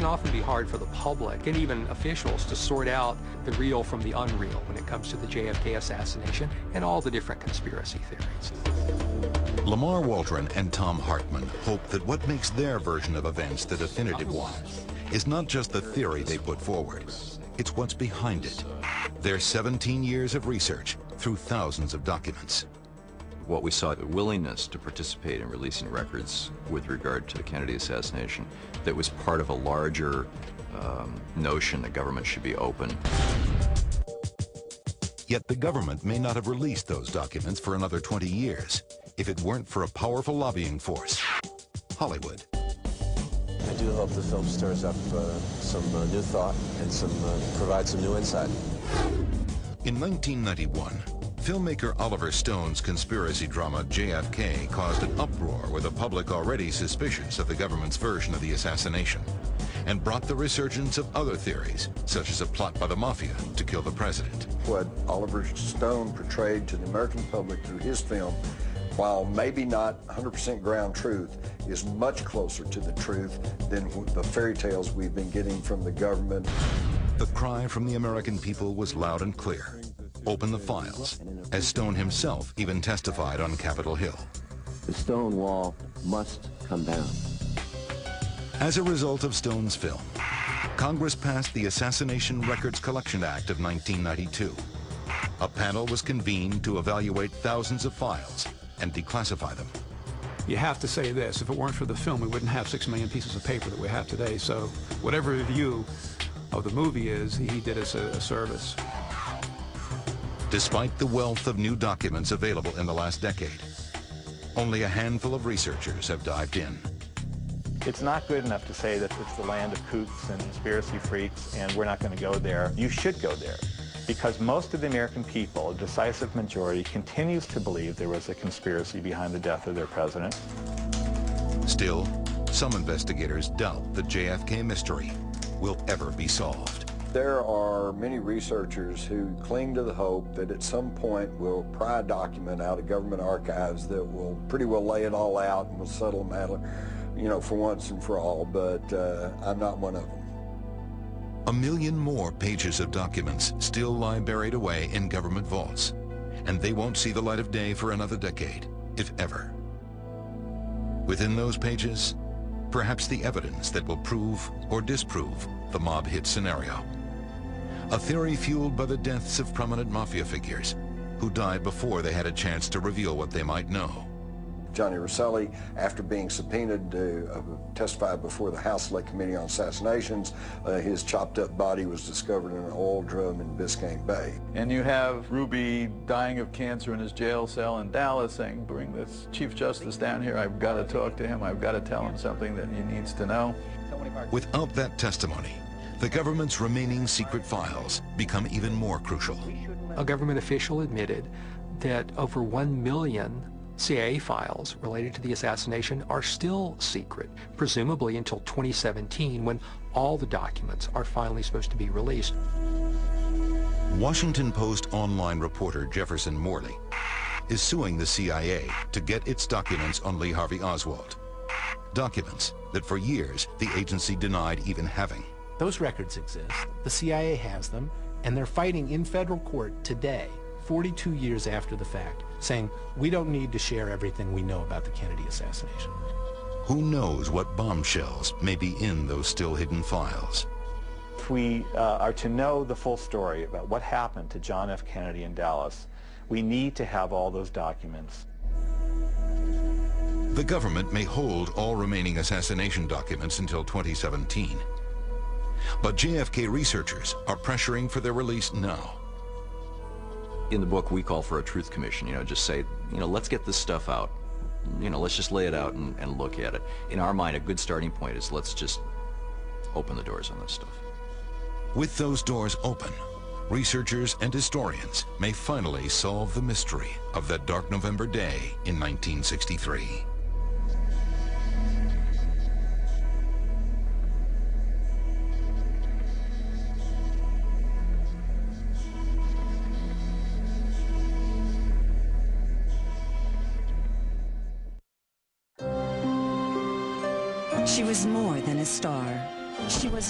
often be hard for the public and even officials to sort out the real from the unreal when it comes to the JFK assassination and all the different conspiracy theories. Lamar Waldron and Tom Hartman hope that what makes their version of events the definitive one is not just the theory they put forward, it's what's behind it. Their 17 years of research through thousands of documents. What we saw, the willingness to participate in releasing records with regard to the Kennedy assassination that was part of a larger notion that government should be open. Yet the government may not have released those documents for another 20 years if it weren't for a powerful lobbying force, Hollywood. I do hope the film stirs up some new thought and provides some new insight. In 1991, filmmaker Oliver Stone's conspiracy drama JFK caused an uproar with a public already suspicious of the government's version of the assassination, and brought the resurgence of other theories, such as a plot by the mafia to kill the president. What Oliver Stone portrayed to the American public through his film, while maybe not 100% ground truth, is much closer to the truth than the fairy tales we've been getting from the government. The cry from the American people was loud and clear. Open the files, as Stone himself even testified on Capitol Hill. The stone wall must come down. As a result of Stone's film, Congress passed the Assassination Records Collection Act of 1992. A panel was convened to evaluate thousands of files and declassify them. You have to say this: if it weren't for the film, we wouldn't have 6 million pieces of paper that we have today. So whatever the view of the movie is, he did us a service. Despite the wealth of new documents available in the last decade, only a handful of researchers have dived in. It's not good enough to say that it's the land of kooks and conspiracy freaks and we're not going to go there. You should go there, because most of the American people, a decisive majority, continues to believe there was a conspiracy behind the death of their president. Still, some investigators doubt the JFK mystery will ever be solved. There are many researchers who cling to the hope that at some point we'll pry a document out of government archives that will pretty well lay it all out and will settle the matter, you know, for once and for all, but I'm not one of them. 1 million more pages of documents still lie buried away in government vaults, and they won't see the light of day for another decade, if ever. Within those pages, perhaps the evidence that will prove or disprove the mob hit scenario. A theory fueled by the deaths of prominent mafia figures who died before they had a chance to reveal what they might know. Johnny Rosselli, after being subpoenaed to testify before the House Select Committee on Assassinations, his chopped up body was discovered in an oil drum in Biscayne Bay. And you have Ruby dying of cancer in his jail cell in Dallas saying, bring this Chief Justice down here, I've got to talk to him, I've got to tell him something that he needs to know. Without that testimony, the government's remaining secret files become even more crucial. A government official admitted that over 1 million CIA files related to the assassination are still secret, presumably until 2017, when all the documents are finally supposed to be released. Washington Post online reporter Jefferson Morley is suing the CIA to get its documents on Lee Harvey Oswald. Documents that for years the agency denied even having. Those records exist, the CIA has them, and they're fighting in federal court today, 42 years after the fact, saying we don't need to share everything we know about the Kennedy assassination. Who knows what bombshells may be in those still hidden files? If we are to know the full story about what happened to John F. Kennedy in Dallas, we need to have all those documents. The government may hold all remaining assassination documents until 2017. But JFK researchers are pressuring for their release now. In the book, we call for a truth commission, just say, let's get this stuff out. Let's just lay it out and look at it. In our mind, a good starting point is let's just open the doors on this stuff. With those doors open, researchers and historians may finally solve the mystery of that dark November day in 1963. She was more than a star. She was